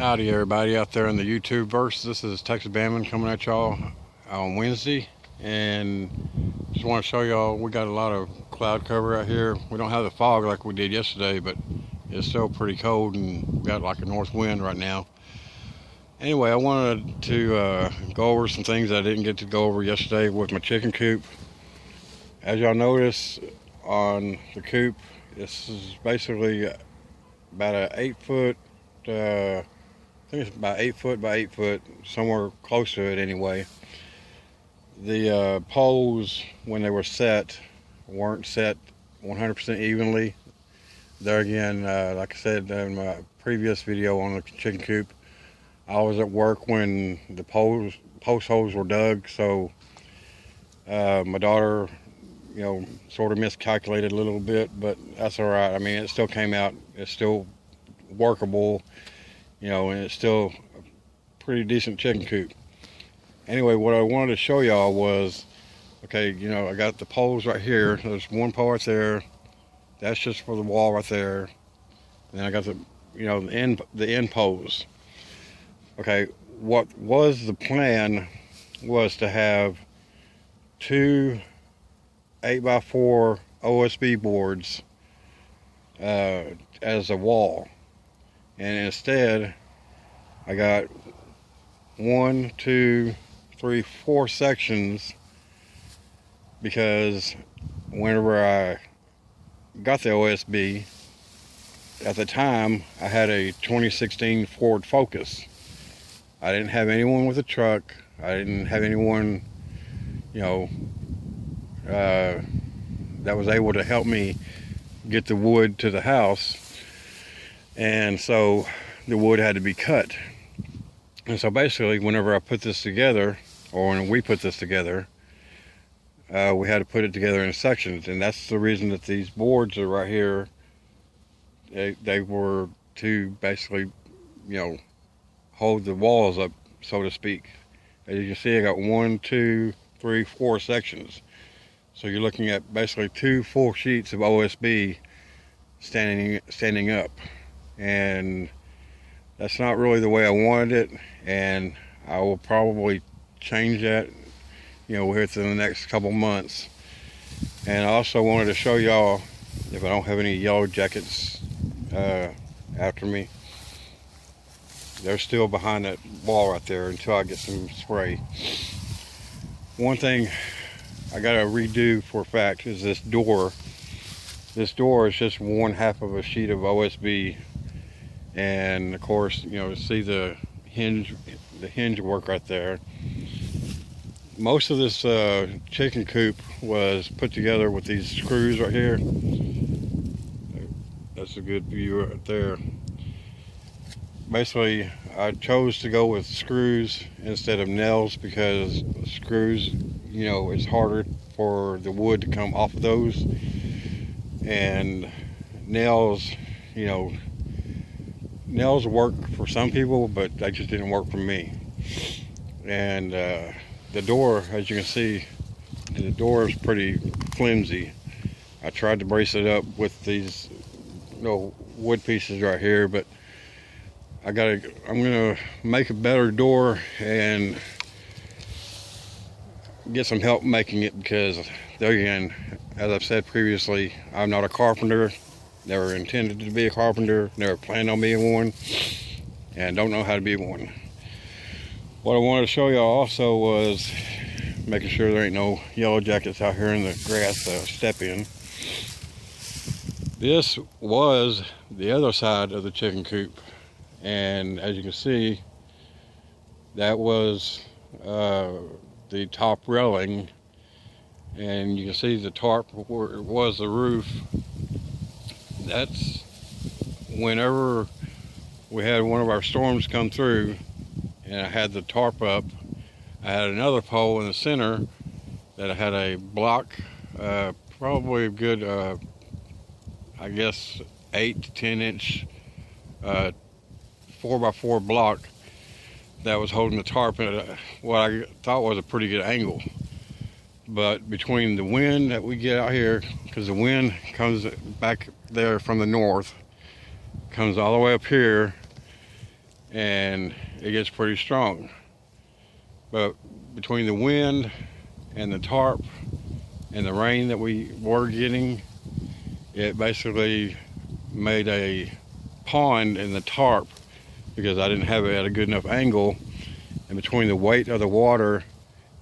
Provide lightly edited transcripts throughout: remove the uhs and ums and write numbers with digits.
Howdy everybody out there in the YouTube verse. This is Texas Bamman coming at y'all on Wednesday, and just want to show y'all we got a lot of cloud cover out here. We don't have the fog like we did yesterday, but it's still pretty cold and we got like a north wind right now. Anyway, I wanted to go over some things I didn't get to go over yesterday with my chicken coop. As y'all notice on the coop, this is basically about a 8-foot I think it's about 8 foot by 8 foot, somewhere close to it anyway. The poles, when they were set, weren't set 100% evenly. There again, like I said in my previous video on the chicken coop, I was at work when the post holes were dug, so my daughter, sort of miscalculated a little bit, but that's all right. I mean, it still came out, it's still workable. And it's still a pretty decent chicken coop. Anyway, what I wanted to show y'all was, okay, I got the poles right here. There's one pole right there. That's just for the wall right there. And then I got the end poles. Okay, what was the plan was to have two 8x4 OSB boards as a wall. And instead, I got 1, 2, 3, 4 sections, because whenever I got the OSB, at the time, I had a 2016 Ford Focus. I didn't have anyone with a truck. I didn't have anyone, that was able to help me get the wood to the house. And so the wood had to be cut. And so basically, whenever I put this together, or when we put this together, we had to put it together in sections. And that's the reason that these boards are right here. They were to basically, hold the walls up, so to speak. As you can see, I got 1, 2, 3, 4 sections. So you're looking at basically 2 full sheets of OSB standing up. And that's not really the way I wanted it, and I will probably change that within the next couple months. And I also wanted to show y'all, if I don't have any yellow jackets after me, they're still behind that wall right there until I get some spray. One thing I gotta redo for a fact is this door. This door is just 1/2 of a sheet of OSB. And of course, see the hinge work right there. Most of this chicken coop was put together with these screws right here. That's a good view right there. Basically, I chose to go with screws instead of nails, because screws, it's harder for the wood to come off of those. And nails, nails work for some people, but they just didn't work for me. And the door, as you can see, the door is pretty flimsy. I tried to brace it up with these wood pieces right here, but I'm gonna make a better door and get some help making it, because there again, as I've said previously, I'm not a carpenter. Never intended to be a carpenter, never planned on being one, and don't know how to be one. What I wanted to show y'all also was making sure there ain't no yellow jackets out here in the grass to step in. This was the other side of the chicken coop, and as you can see, that was the top railing, and you can see the tarp where it was the roof. That's whenever we had one of our storms come through and I had the tarp up, I had another pole in the center that I had a block, probably a good, I guess 8 to 10 inch 4x4 block that was holding the tarp at what I thought was a pretty good angle. But between the wind that we get out here, because the wind comes back there from the north, comes all the way up here, and it gets pretty strong. But between the wind and the tarp and the rain that we were getting, it basically made a pond in the tarp because I didn't have it at a good enough angle. And between the weight of the water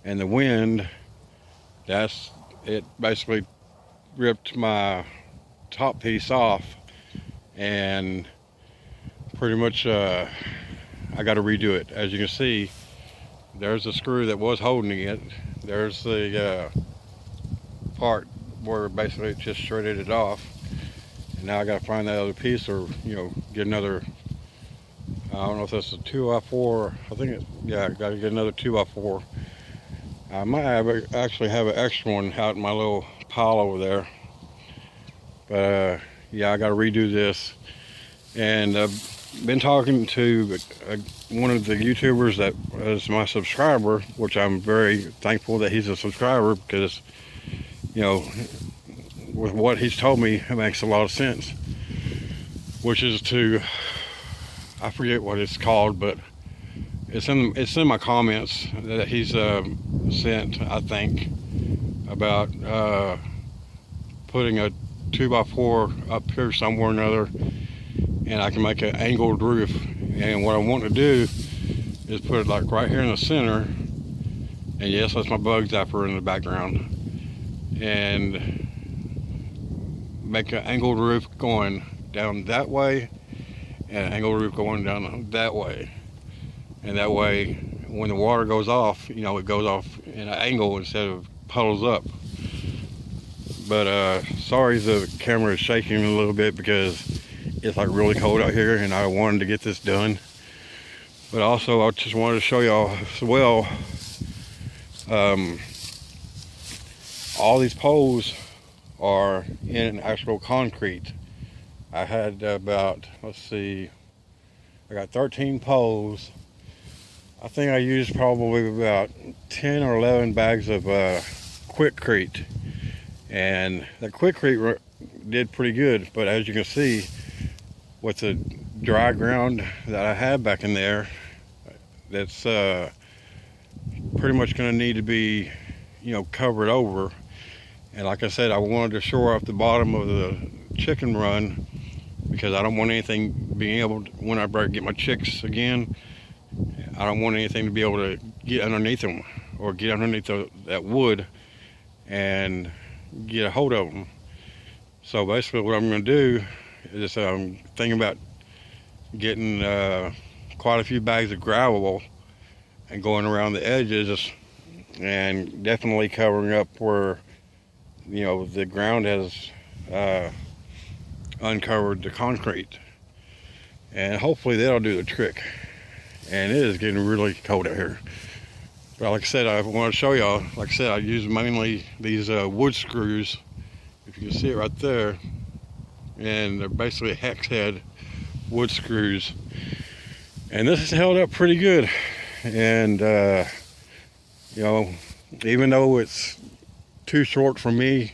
and the wind, it basically ripped my top piece off, and pretty much I got to redo it. As you can see, there's the screw that was holding it. There's the part where basically it just shredded it off, and now I got to find that other piece, or get another. I don't know if that's a 2x4. I think I got to get another 2x4. I might actually have an extra one out in my little pile over there. But yeah, I got to redo this. And I've been talking to one of the YouTubers that is my subscriber, which I'm very thankful that he's a subscriber, because with what he's told me, it makes a lot of sense. Which is I forget what it's called, but it's in my comments that he's sent, I think, about putting a 2x4 up here somewhere or another, and I can make an angled roof. And what I want to do is put it like right here in the center, and yes, that's my bug zapper in the background, and make an angled roof going down that way and an angled roof going down that way. And that way, when the water goes off, it goes off in an angle instead of puddles up. But sorry the camera is shaking a little bit because it's like really cold out here, and I wanted to get this done. But also, I just wanted to show y'all as well, all these poles are in actual concrete. I had about, let's see, I got 13 poles. I think I used probably about 10 or 11 bags of Quickcrete, and the Quickcrete did pretty good. But as you can see, with the dry ground that I have back in there, that's pretty much going to need to be covered over. And like I said, I wanted to shore up the bottom of the chicken run, because I don't want anything being able to, when I get my chicks again, I don't want anything to be able to get underneath them, or get underneath that wood and get a hold of them. So basically what I'm going to do is I'm thinking about getting quite a few bags of gravel and going around the edges, and definitely covering up where the ground has uncovered the concrete, and hopefully that'll do the trick. And it is getting really cold out here. But like I said, I want to show y'all, like I said, I use mainly these wood screws, if you can see it right there, and they're basically hex head wood screws, and this has held up pretty good. And even though it's too short for me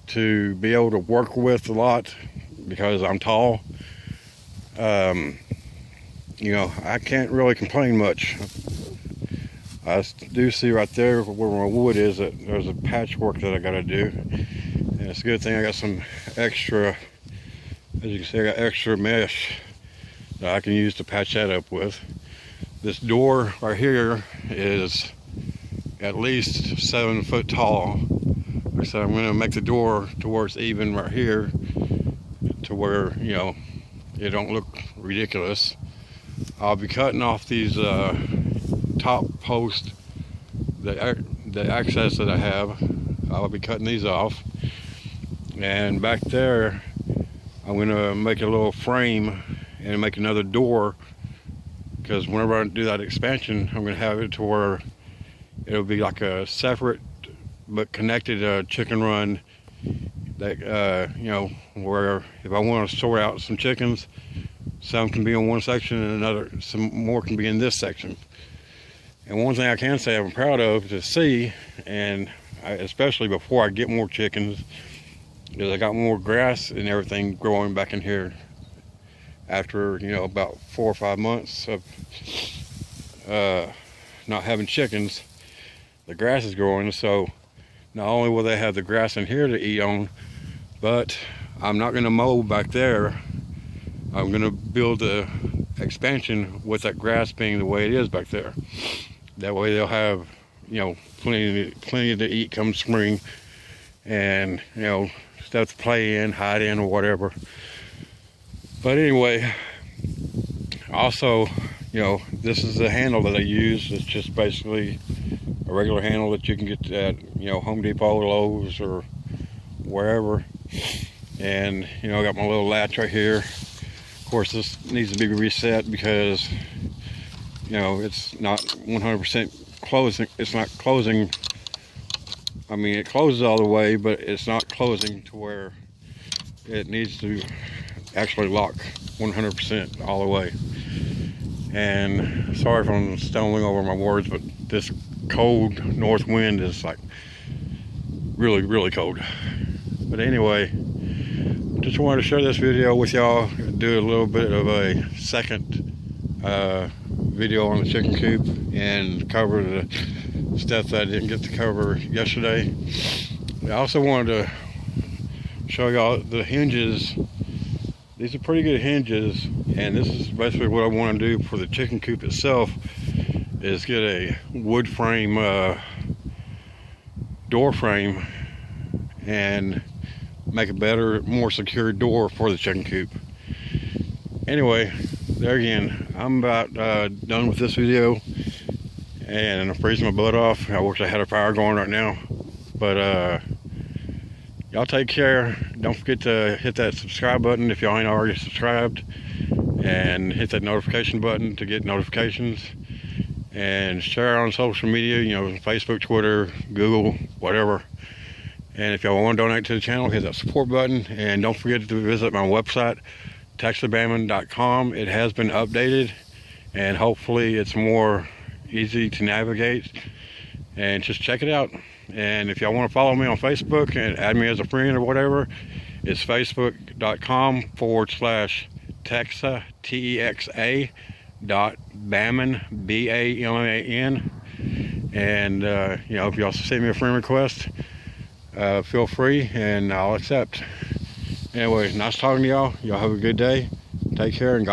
to be able to work with a lot because I'm tall, I can't really complain much. I do see right there where my wood is that there's a patchwork that I got to do, and it's a good thing I got some extra, as you can see, I got extra mesh that I can use to patch that up with. This door right here is at least 7 foot tall. Like I said, I'm going to make the door to where it's even right here, to where it don't look ridiculous. I'll be cutting off these top posts, the access that I have. I'll be cutting these off, and back there I'm going to make a little frame and make another door, because whenever I do that expansion, I'm going to have it to where it'll be like a separate but connected chicken run that where if I want to sort out some chickens, some can be in one section and some more can be in this section. And one thing I can say I'm proud of to see, and especially before I get more chickens, is I got more grass and everything growing back in here after, you know, about 4 or 5 months of not having chickens. The grass is growing, so not only will they have the grass in here to eat on, but I'm not going to mow back there. I'm going to build the expansion with that grass being the way it is back there. That way they'll have, you know, plenty to eat come spring, and, you know, stuff to play in, hide in, or whatever. But anyway, also, you know, this is the handle that I use. It's just basically a regular handle that you can get at, you know, Home Depot, Lowe's, or wherever. And, you know, I got my little latch right here. Of course, this needs to be reset because, you know, it's not 100% closing. It's not closing. I mean, it closes all the way, but it's not closing to where it needs to actually lock 100% all the way. And sorry if I'm stumbling over my words, but this cold north wind is like really, really cold. But anyway, just wanted to share this video with y'all, do a little bit of a second video on the chicken coop and cover the stuff that I didn't get to cover yesterday. I also wanted to show y'all the hinges. These are pretty good hinges, and this is basically what I want to do for the chicken coop itself, is get a wood frame door frame and make a better, more secure door for the chicken coop. Anyway, there again, I'm about done with this video, and I'm freezing my butt off. I wish I had a fire going right now, but y'all take care. Don't forget to hit that subscribe button if y'all ain't already subscribed, and hit that notification button to get notifications, and share on social media, you know, Facebook, Twitter, Google, whatever. And if y'all want to donate to the channel, hit that support button, and don't forget to visit my website, texasbamman.com. It has been updated, and hopefully it's more easy to navigate, and just check it out. And if y'all want to follow me on Facebook and add me as a friend or whatever, it's facebook.com/Texa, T-E-X-A .Bamman, B-A-M-A-N. And you know, if y'all send me a friend request, feel free and I'll accept. Anyway, nice talking to y'all. Y'all have a good day. Take care, and God